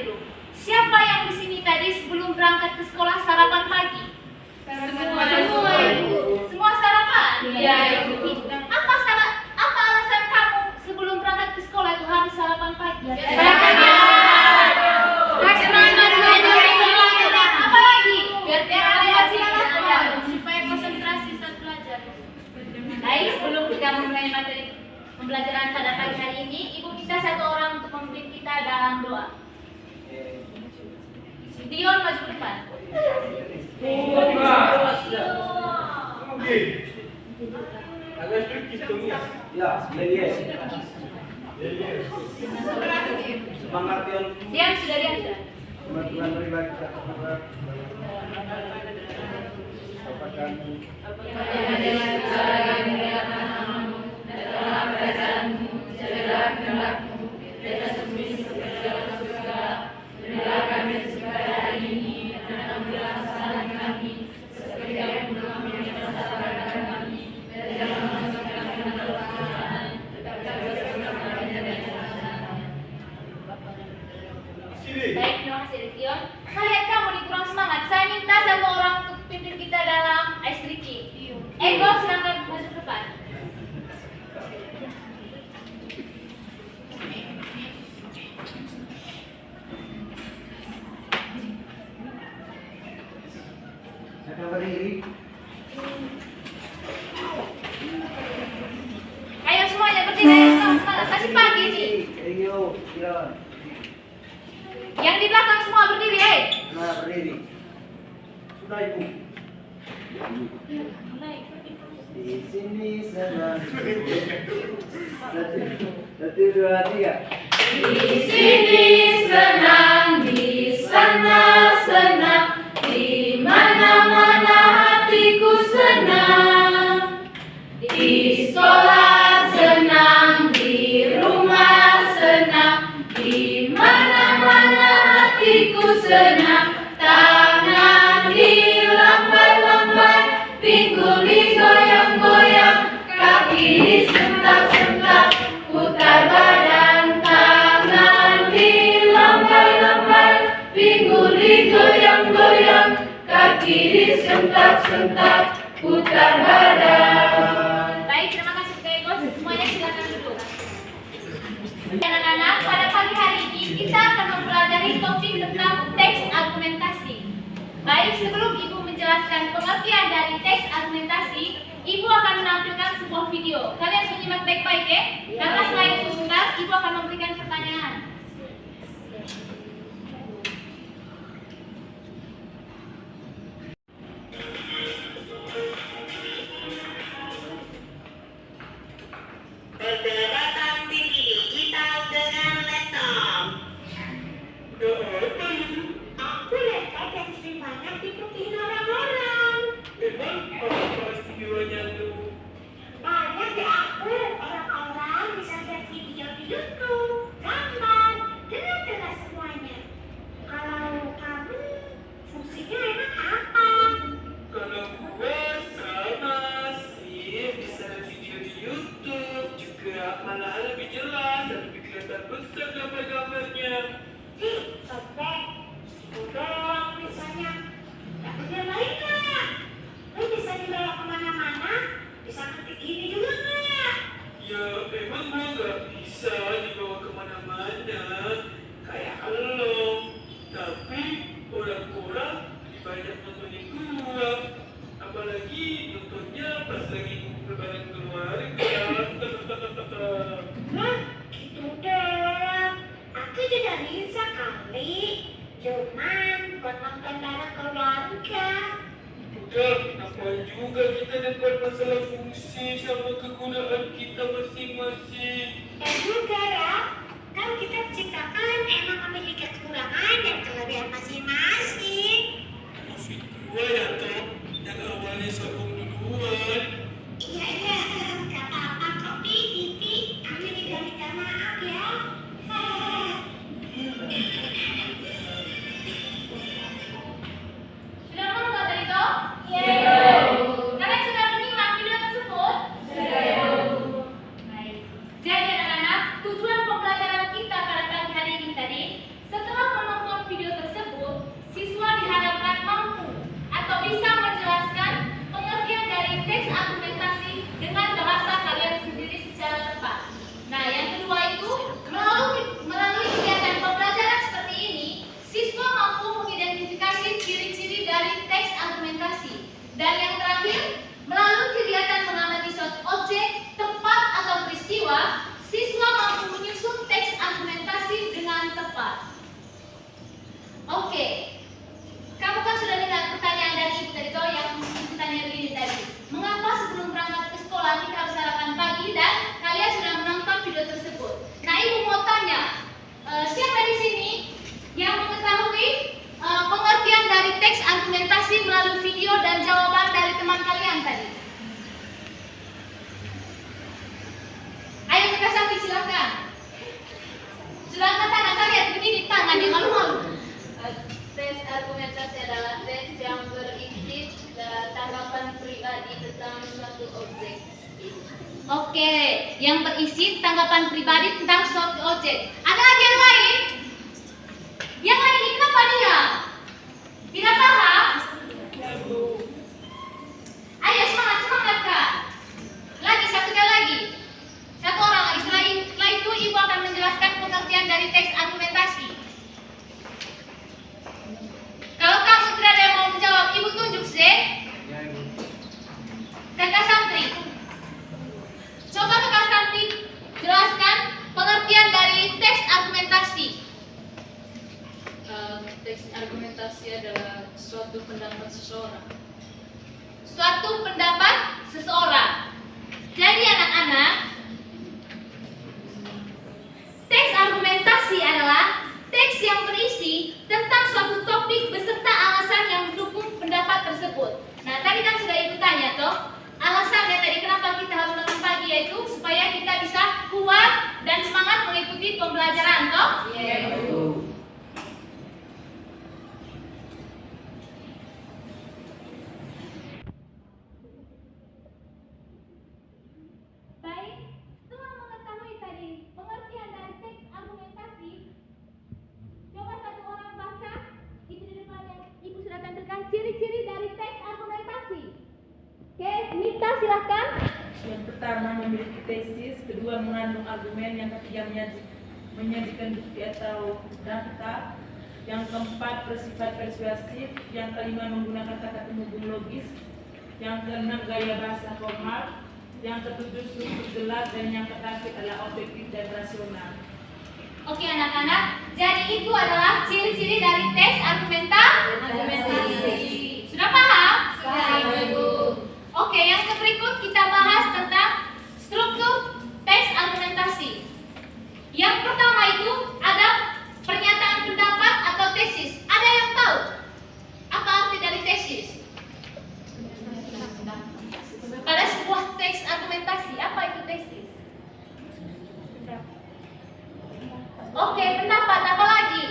dulu. Siapa yang di sini tadi sebelum berangkat ke sekolah sarapan pagi? Semua Ibu. Semua sarapan? Iya Ibu. Apa alasan kamu sebelum berangkat ke sekolah itu harus sarapan pagi? Apa lagi? Biar supaya konsentrasi saat belajar. Baik, sebelum kita memulai materi pembelajaran pada pagi hari ini, Ibu minta satu orang untuk memimpin kita dalam doa. Dion maju ke depan. Semangat Dion. Dion sudah diajar. Teman-teman pribadi Baik, terima kasih Dion. Saya lihat kamu nih kurang semangat. Saya minta satu orang untuk pimpin kita dalam ice drinking. Ego, silakan maju ke depan. Siapa berdiri? Ayo semuanya berdiri, semangat. Masih pagi nih. Ayo, Dion. Yang di belakang semua berdiri, Nah, berdiri. Sudah Ibu. Di sini senang. Satu, dua, tiga. Di sini senang, di sana senang, di mana-mana hatiku senang. Di sekolah senang, di rumah senang, di mana-mana hatiku senang. Tangan dilambai-lambai, pinggul digoyang-goyang, kaki disentak-sentak, putar badan. Tangan dilambai-lambai, pinggul digoyang-goyang, kaki disentak-sentak, putar badan. Baik, terima kasih Kak Ego. Semuanya silakan duduk. Anak-anak, pada pagi hari ini kita akan mempelajari topik tentang teks argumentasi. Baik, sebelum Ibu menjelaskan pengertian dari teks argumentasi, Ibu akan menampilkan sebuah video. Kalian menyimak baik-baik ya. Karena selain itu sebentar, Ibu akan memberikan pertanyaan. Perdebatan TV digital dengan laptop. Aku laptop yang sering banyak diputin orang-orang. Memang apa istimewanya lu? Banyak diupload orang-orang bisa lihat video di YouTube, gambar, dengar semuanya. Kalau kamu fungsinya emang apa? Kalau gua sama sih bisa lihat video di YouTube juga, malah lebih jelas dan lebih kelihatan besar gambar-gambarnya. Sobek, doang misalnya. Tak punya lain nggak? Lu bisa dibawa kemana-mana, bisa ketik gini juga nggak? Ya memang gua nggak bisa dibawa kemana-mana kayak lo, tapi orang-orang lebih banyak nontonin gua, apalagi nontonnya pas lagi kumpul bareng keluarga. Hah? Gitu dong. Aku juga bisa kali. Cuman buat nonton bareng keluarga. Udah, kenapa juga kita dapat masalah fungsi sama kegunaan kita masing-masing? Dan juga ya, kan kita diciptakan emang memiliki kekurangan dan kelebihan masing-masing. Maksud gua ya toh, yang awalnya sombong duluan. Iya, gak apa-apa kok, Titi. Kami juga minta maaf ya. Sudah menonton tadi toh? Kalian sudah menyimak video tersebut? siswa mampu menyusun teks argumentasi dengan tepat. Oke, kamu kan sudah dengar pertanyaan dari ibu tadi toh yang bertanya begini tadi. Mengapa sebelum berangkat ke sekolah kita harus sarapan pagi dan kalian sudah menonton video tersebut? Nah, ibu mau tanya, siapa di sini yang mengetahui pengertian dari teks argumentasi melalui video dan jawaban dari teman kalian tadi? Ayo kita sampai silakan. Sudah angkat tangan kalian begini tangan yang malu-malu. Teks argumentasi adalah teks yang berisi tanggapan pribadi tentang suatu objek. Oke, yang berisi tanggapan pribadi tentang suatu objek. Ada lagi yang lain? Yang lain ini kenapa dia? Tidak paham? Ayo semangat, semangat kak. Lagi, satu kali lagi. Satu orang lagi. Setelah itu ibu akan menjelaskan pengertian dari teks argumentasi. Kalau kamu tidak ada yang mau menjawab, ibu tunjuk Z. Kakak Santri. Coba kakak Santri jelaskan pengertian dari teks argumentasi. Teks argumentasi adalah suatu pendapat seseorang. Suatu pendapat seseorang. Jadi anak-anak, teks argumentasi adalah teks yang berisi tentang suatu topik beserta alasan yang mendukung pendapat tersebut. Nah, tadi kan sudah ibu tanya toh, alasannya tadi kenapa kita harus datang pagi yaitu supaya kita bisa kuat dan semangat mengikuti pembelajaran toh? Baik, setelah mengetahui tadi pengertian dari teks argumentasi, coba satu orang baca itu di depan yang ibu sudah tampilkan ciri-ciri dari teks argumentasi. Oke, Nita silahkan. Yang pertama memiliki tesis, kedua mengandung argumen, yang ketiga menyajikan bukti atau data, yang keempat bersifat persuasif, yang kelima menggunakan kata penghubung logis, yang keenam gaya bahasa formal, yang ketujuh struktur jelas, dan yang terakhir adalah objektif dan rasional. Oke anak-anak, jadi itu adalah ciri-ciri dari teks argumentasi. Sudah paham? Oke, yang berikut kita bahas tentang struktur teks argumentasi. Yang pertama itu ada pernyataan pendapat atau tesis. Ada yang tahu apa arti dari tesis? Pada sebuah teks argumentasi, apa itu tesis? Oke, pendapat apa lagi?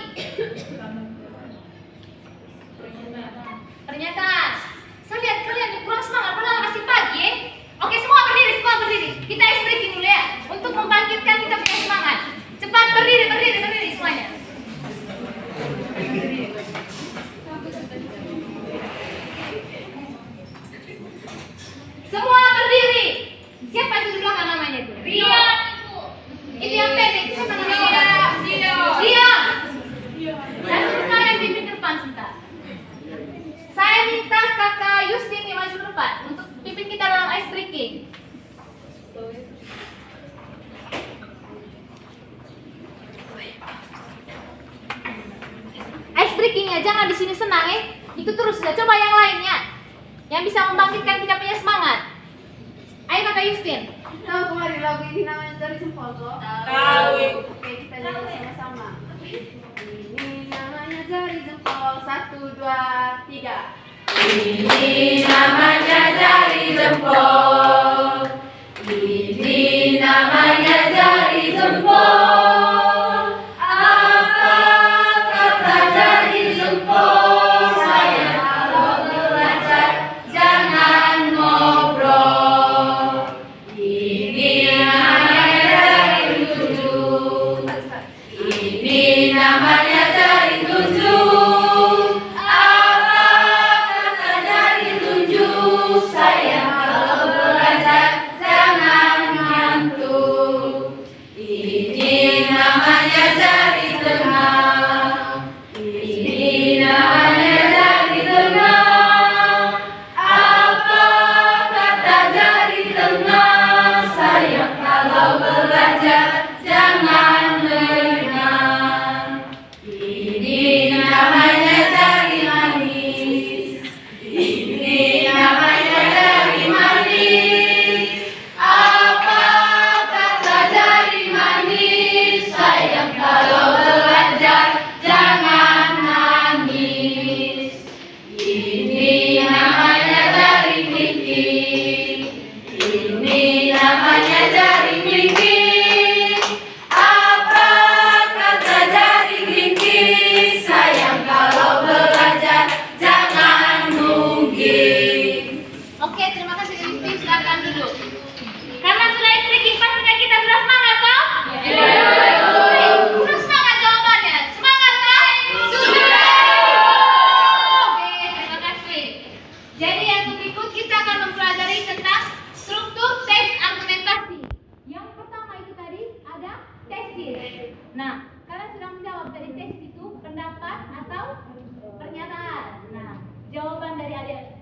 Pernyataan. Saya lihat kalian kurang semangat, padahal masih pagi ya. Oke, semua berdiri. Kita ice breaking dulu ya, untuk membangkitkan kita punya semangat. Cepat berdiri semuanya. Semua berdiri. Siapa itu di belakang namanya itu? Rian. Itu yang pendek, itu siapa namanya? Diam. Dan sebentar yang pimpin depan sebentar. Saya minta kakak Yustin yang maju depan untuk pimpin kita dalam ice breaking. Ice breakingnya jangan di sini senang ya. Itu terus sudah. Coba yang lainnya yang bisa membangkitkan kita punya semangat. Ayo kakak Yustin. Tahu kemarin lagu ini namanya Jari Jempol kok? Tahu. Oke, kita nyanyi sama-sama. Ini namanya Jari Jempol. 1, 2, 3. Ini namanya jari jempol. Ini namanya jari jempol. Apa kata jari jempol? Saya kalau belajar jangan ngobrol. Ini namanya jari tunjuk. Ini namanya jari tunjuk. Saya kalau belajar jangan ngantuk. Ini namanya jari tengah. Ini namanya jari tengah. Apa kata jari tengah? Saya kalau belajar belajar, jangan lengah. Ini namanya jari manis. Ini namanya jari manis. Apa kata jari manis? Sayang kalau belajar, jangan nangis. Ini namanya jari kelingking. Ini namanya jari kelingking. Apa kata jari kelingking? Sayang kalau belajar, jangan nungging. Oke, terima kasih Rizky. Silakan duduk. Karena sudah istri pastikan kita sudah semangat toh? Sudah semangat jawabannya. Semangat toh? Sudah. Oke, terima kasih. Jadi yang berikut kita akan mempelajari tentang struktur teks argumentasi. Yang pertama itu tadi ada tesis. Nah, kalian sudah menjawab dari tesis itu pendapat atau pernyataan. Nah, jawaban dari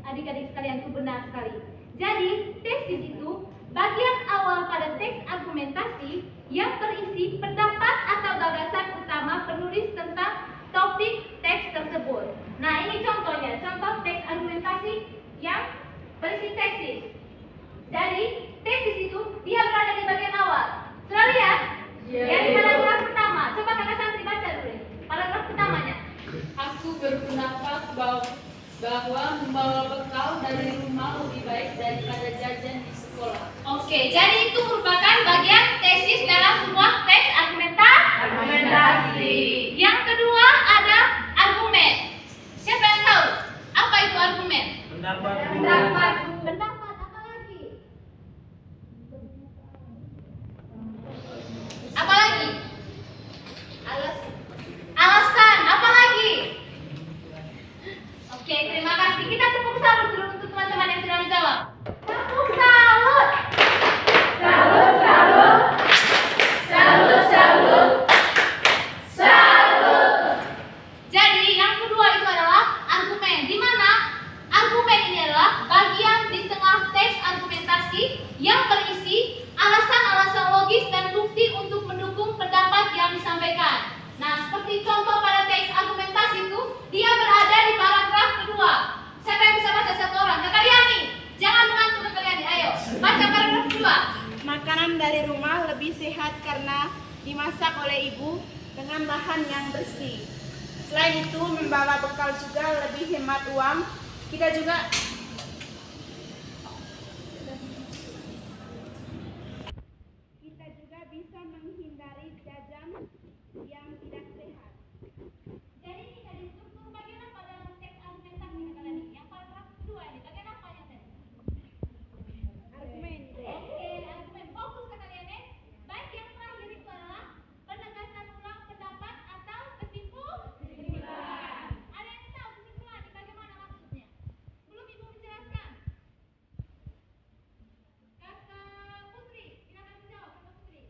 adik-adik sekalian itu benar sekali. Jadi, tesis itu bagian awal pada teks argumentasi yang berisi pendapat atau gagasan utama penulis tentang topik teks tersebut. Nah, ini contohnya, contoh teks argumentasi yang berisi tesis. Jadi, tesis itu dia berada di bagian awal. Sudah lihat? Yang di paragraf pertama. Coba kakak santri baca dulu. Paragraf pertamanya. Aku berpendapat bahwa membawa bekal dari rumah lebih baik daripada jajan di sekolah. Oke, jadi itu merupakan bagian tesis dalam sebuah teks argumentasi. Yang kedua ada argumen. Siapa yang tahu apa itu argumen? Pendapat. Pendapat apa lagi? Apa lagi? Alasan apa lagi? Oke, terima kasih. Kita tepuk salut dulu untuk teman-teman yang sudah menjawab. Tepuk salut. Salut, salut. Salut, salut. Salut. Jadi yang kedua itu adalah argumen. Di mana argumen ini adalah bagian di tengah teks argumentasi yang berisi alasan-alasan logis dan bukti untuk mendukung pendapat yang disampaikan. Nah, seperti contoh pada teks argumentasi itu, dia berada di paragraf kedua. Siapa yang bisa baca satu orang? Kakak Liani, jangan mengantuk Kakak Liani. Ayo, baca paragraf kedua. Makanan dari rumah lebih sehat karena dimasak oleh ibu dengan bahan yang bersih. Selain itu, membawa bekal juga lebih hemat uang. Kita juga bisa menghindari jajan yang tidak sehat. Jadi ini tadi struktur bagian apa dalam teks argumentasi Kakak Liani? Yang paragraf kedua ini, bagian apa yang tadi? Argumen. Oke, argumen. Fokus Kakak Liani. Baik, yang terakhir itu adalah penegasan ulang pendapat atau kesimpulan. Ada yang tahu kesimpulan ini bagaimana maksudnya? Belum Ibu menjelaskan. Kakak Putri, silakan menjawab Kakak Putri.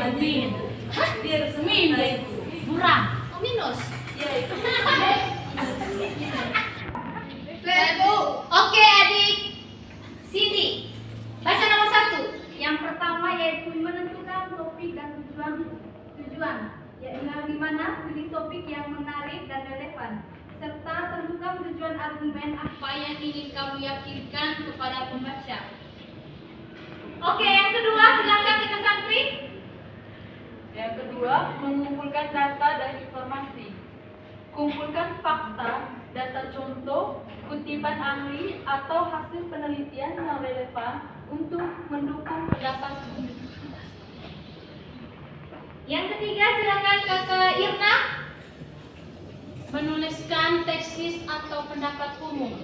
Amin. Hadir semina itu. Murah. Oh, minus. Ya itu. Oke adik. Cindy. Baca nomor 1. Yang pertama yaitu menentukan topik dan tujuan, yaitu di mana pilih topik yang menarik dan relevan, serta tentukan tujuan argumen apa yang ingin kamu yakinkan kepada pembaca. Oke, yang kedua silakan kita santri. Yang kedua, mengumpulkan data dan informasi. Kumpulkan fakta, data contoh, kutipan ahli atau hasil penelitian yang relevan untuk mendukung pendapat. Yang ketiga silakan Kakak Irna. Menuliskan tesis atau pendapat umum.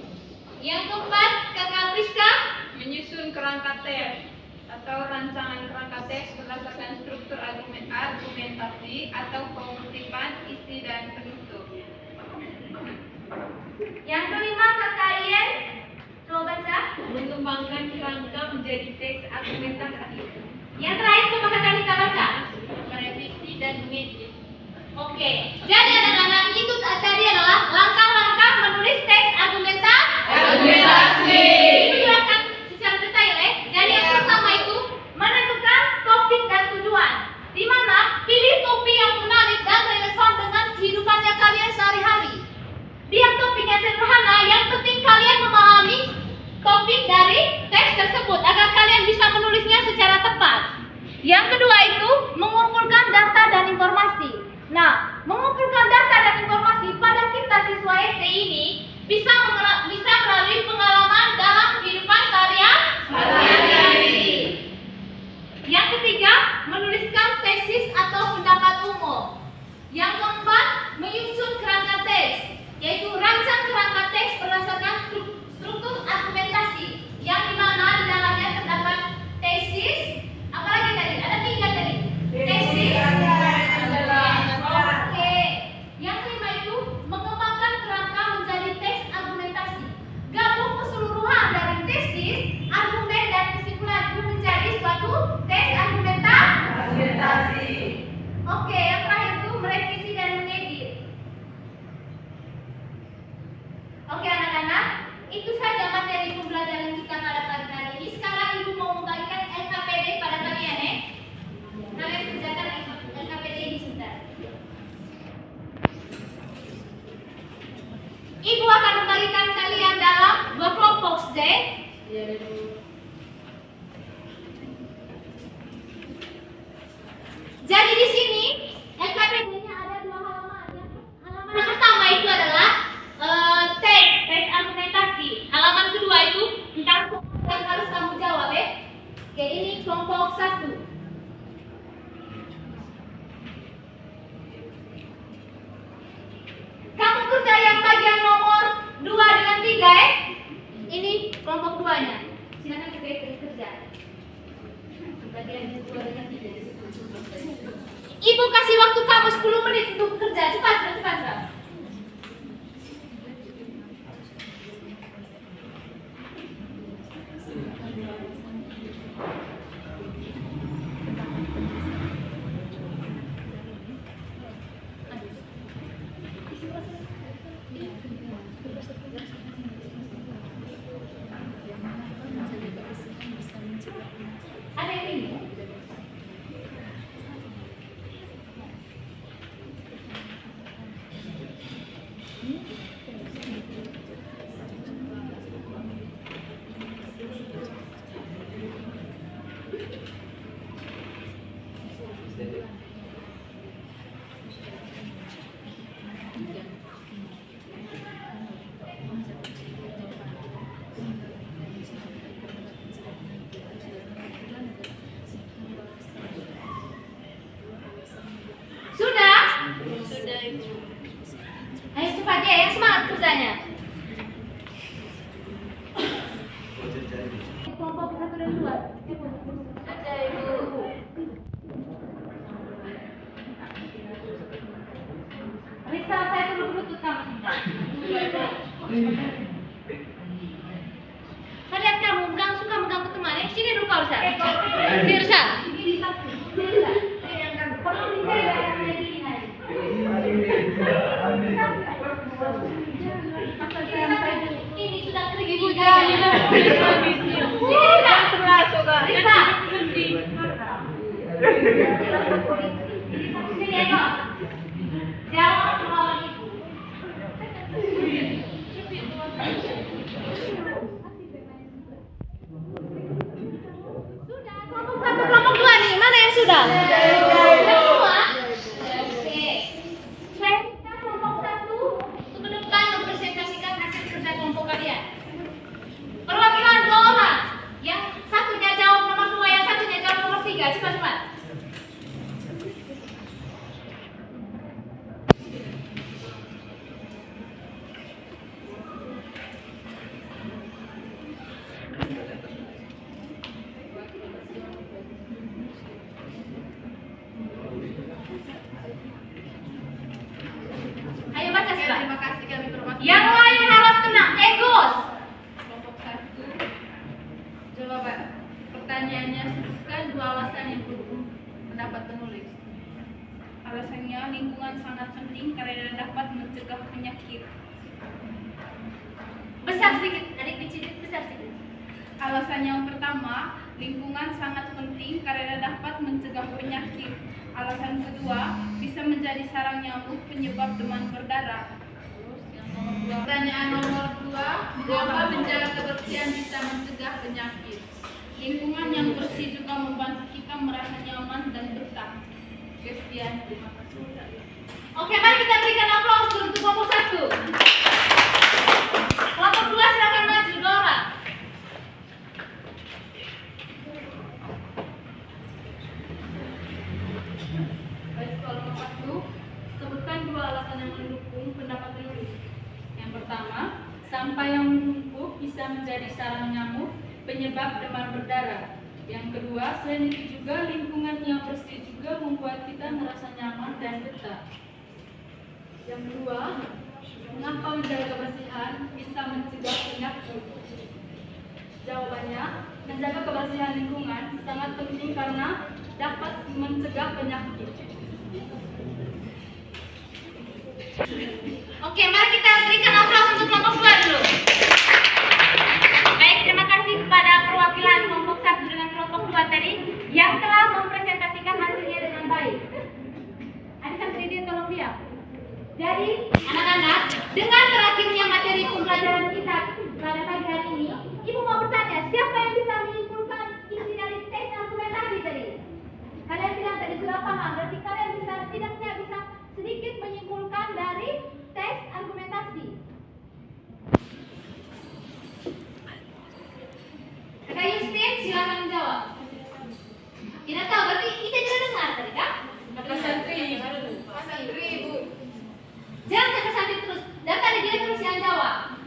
Yang keempat Kakak Priska. Menyusun kerangka teks atau rancangan kerangka teks berdasarkan struktur argumentasi atau pengutipan isi dan penutup. Yang kelima Kakak Ien. Coba baca. Mengembangkan kerangka menjadi teks argumentasi. Yang terakhir coba Kakak Lisa baca. Merevisi dan mengedit. Oke, jadi anak-anak itu tadi adalah langkah-langkah menulis teks argumentasi. Dijelaskan secara detail ya. Jadi yang pertama itu menentukan topik dan tujuan. Di mana pilih topik yang menarik dan relevan dengan kehidupannya kalian sehari-hari. Biar topiknya sederhana, yang penting kalian memahami topik dari teks tersebut agar kalian bisa menulisnya secara tepat. Yang kedua itu mengumpulkan data dan informasi. Nah, mengumpulkan data dan informasi pada kita siswa SD ini bisa melalui pengalaman dalam kehidupan sehari-hari. Yang ketiga, menuliskan tesis atau pendapat umum. Yang keempat, menyusun kerangka teks, yaitu rancang kerangka teks berdasarkan struktur argumentasi, yang dimana di dalamnya terdapat tesis. Apalagi tadi? Ada 3 tadi. Tesis. Oke. Yang kelima itu mengembangkan kerangka menjadi teks argumentasi. Gabung keseluruhan dari tesis, argumen dan kesimpulan itu menjadi suatu teks argumentasi. Oke, yang terakhir itu merevisi dan mengedit. Oke anak-anak, itu saja materi pembelajaran kita pada pagi hari ini. Sekarang Ibu mau membagikan LKPD pada kalian ya. Kalian kerjakan LKPD ini sebentar. Ibu akan membagikan kalian dalam 2 kelompok Z. Jadi di sini LKPD-nya ada 2 halaman. Halaman pertama itu adalah teks argumentasi. Halaman kedua itu tentang soal yang harus kamu jawab ya. Oke, ini kelompok 1. Kamu kerja yang bagian nomor 2 dengan 3 ya. Ini kelompok 2-nya. Silakan kita kerja. Bagian 2 dengan 3. Ibu kasih waktu kamu 10 menit untuk kerja. Cepat. Ada yang ini? Sudah? Ayo cepat ya, yang semangat kerjanya. Kelompok 1 dan 2. Ada Ibu. Risa, saya perlu lutut kamu sebentar. Kalian kamu suka megang teman ya? Sini dulu kau Risa. Sini Risa. Risa. Sini ayo. Jawab melawan ibu. Sudah, kelompok 1, kelompok 2 nih. Mana yang sudah? Semua? Oke. Saya minta kelompok 1 untuk ke depan mempresentasikan hasil kerja kelompok kalian. Perwakilan 2 orang. Yang satunya jawab nomor 2, yang satunya jawab nomor 3. Cepat-cepat. Ayo baca sudah. Terima kasih kami perwakilan Yang lain harap tenang. Egos. kelompok 1. Jawaban. Pertanyaannya, sebutkan 2 alasan yang mendukung pendapat penulis. Alasannya, lingkungan sangat penting karena dapat mencegah penyakit. Besar sedikit. Adik dicicit besar sedikit. Alasan yang pertama, lingkungan sangat penting karena dapat mencegah penyakit. Alasan kedua, bisa menjadi sarang nyamuk penyebab demam berdarah. Terus yang nomor 2. Pertanyaan nomor 2, mengapa menjaga kebersihan bisa mencegah penyakit? Lingkungan yang bersih juga membantu kita merasa nyaman dan betah. Sekian, terima kasih. Oke, mari kita berikan aplaus dulu untuk kelompok 1. Kelompok 2 silakan maju, 2 orang. Baik, soal nomor 1, sebutkan 2 alasan yang mendukung pendapat penulis. Yang pertama, sampah yang menumpuk bisa menjadi sarang nyamuk penyebab demam berdarah. Yang kedua, selain itu juga lingkungan yang bersih juga membuat kita merasa nyaman dan betah. Yang kedua, mengapa menjaga kebersihan bisa mencegah penyakit? Jawabannya, menjaga kebersihan lingkungan sangat penting karena dapat mencegah penyakit. Oke, mari kita berikan aplaus untuk kelompok 2 dulu. Baik, terima kasih kepada perwakilan kelompok 1 dengan kelompok 2 tadi yang telah mempresentasikan hasilnya dengan baik. Adik santri dia tolong diam. Jadi, anak-anak, dengan terakhirnya materi pembelajaran kita pada pagi hari ini, Ibu mau bertanya, siapa yang bisa menyimpulkan isi dari teks argumentasi tadi? Kalian bilang tadi sudah paham, berarti kalian bisa setidaknya bisa sedikit menyimpulkan dari teks argumentasi. Kakak Yustin, silakan menjawab. Tidak tahu, berarti kita tidak dengar tadi kan? Kakak santri. Santri, Bu. Jangan kakak santri terus, dan tadi dia terus yang jawab.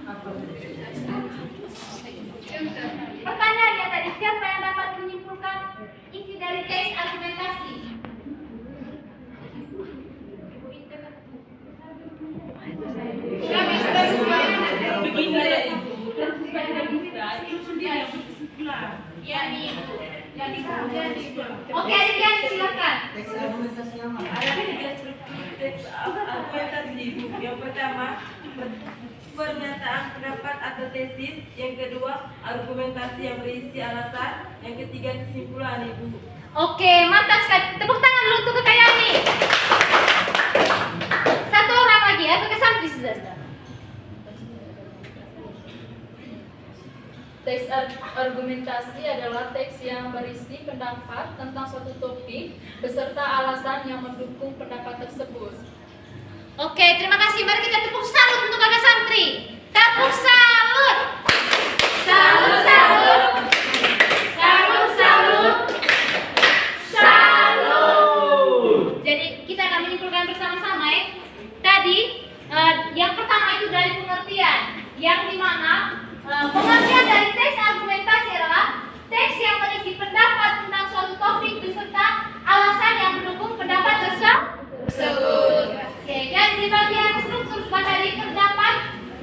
Pertanyaannya tadi, siapa yang dapat menyimpulkan isi dari teks argumentasi? Begini ya Ibu. Supaya bisa, itu dia yang berkesimpulan. Ya, nih. Jadi Oke, adik-adik silakan. Ada tiga struktur teks argumentasi Ibu. Yang pertama, pernyataan pendapat atau tesis. Yang kedua, argumentasi yang berisi alasan. Yang ketiga, kesimpulan Ibu. Oke, mantap sekali. Tepuk tangan dulu untuk Kakak Yani. Satu orang lagi ya, Kakak santri sudah. teks argumentasi adalah teks yang berisi pendapat tentang suatu topik beserta alasan yang mendukung pendapat tersebut. Oke, terima kasih. Mari kita tepuk salut untuk Kakak santri. Tepuk salut. Salut, salut. Salut, salut. Salut. Jadi kita akan menyimpulkan bersama-sama ya. Tadi yang pertama itu dari pengertian, yang dimana pengertian dari teks argumentasi adalah teks yang berisi pendapat tentang suatu topik beserta alasan yang mendukung pendapat tersebut. Oke, dan di bagian struktur tadi terdapat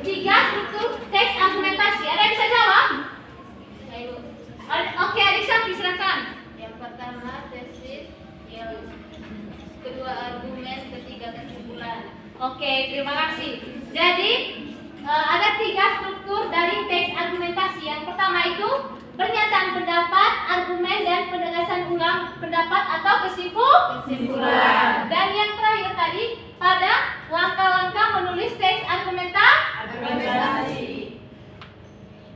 3 struktur teks argumentasi. Ada yang bisa jawab? Oke, adik santri silakan. Yang pertama tesis, yang kedua argumen, ketiga kesimpulan. Oke, terima kasih. Jadi ada 3 struktur struktur dari teks argumentasi. Yang pertama itu pernyataan pendapat, argumen, dan penegasan ulang pendapat atau kesimpulan. Dan yang terakhir tadi pada langkah-langkah menulis teks argumentasi.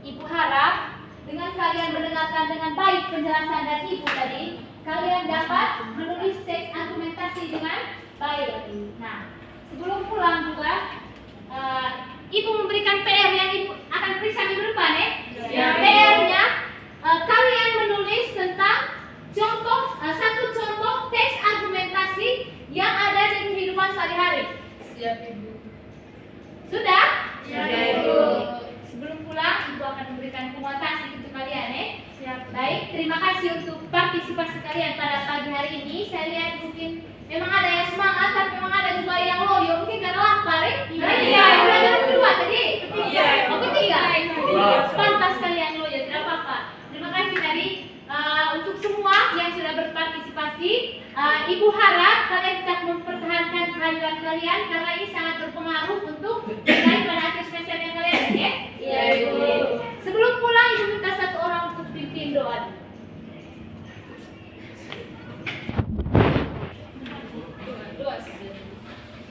Ibu harap dengan kalian mendengarkan dengan baik penjelasan dari Ibu tadi, kalian dapat menulis teks argumentasi dengan baik. Nah, sebelum pulang juga Ibu memberikan PR yang Ibu akan periksa minggu depan ya. PR-nya kalian menulis tentang satu contoh teks argumentasi yang ada di kehidupan sehari-hari. Siap, Ibu. Sudah? Siap, Ibu. Sebelum pulang Ibu akan memberikan kumutasi untuk kalian Siap. Baik, terima kasih untuk partisipasi kalian pada pagi hari ini. Saya lihat mungkin memang ada yang semangat, tapi memang ada juga yang loyo. Mungkin karena lapar Iya. Yang kedua tadi? Iya. Oh, ketiga? Pantas kalian loyo, tidak apa-apa. Terima kasih tadi untuk semua yang sudah berpartisipasi. Ibu harap kalian tetap mempertahankan kehadiran kalian karena ini sangat berpengaruh untuk nilai pada akhir semesternya kalian ya. Iya, Ibu. Sebelum pulang Ibu minta satu orang untuk pimpin doa.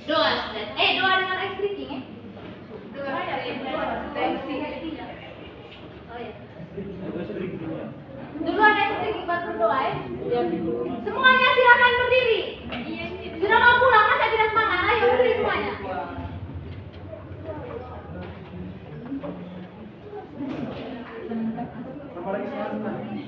Doa dengan ice drinking ya? Doa dari Oh ya. Dulu ada ice drinking buat berdoa ya? Semuanya silakan berdiri. Sudah mau pulang masa tidak semangat? Ayo berdiri semuanya. Sama lagi semangat.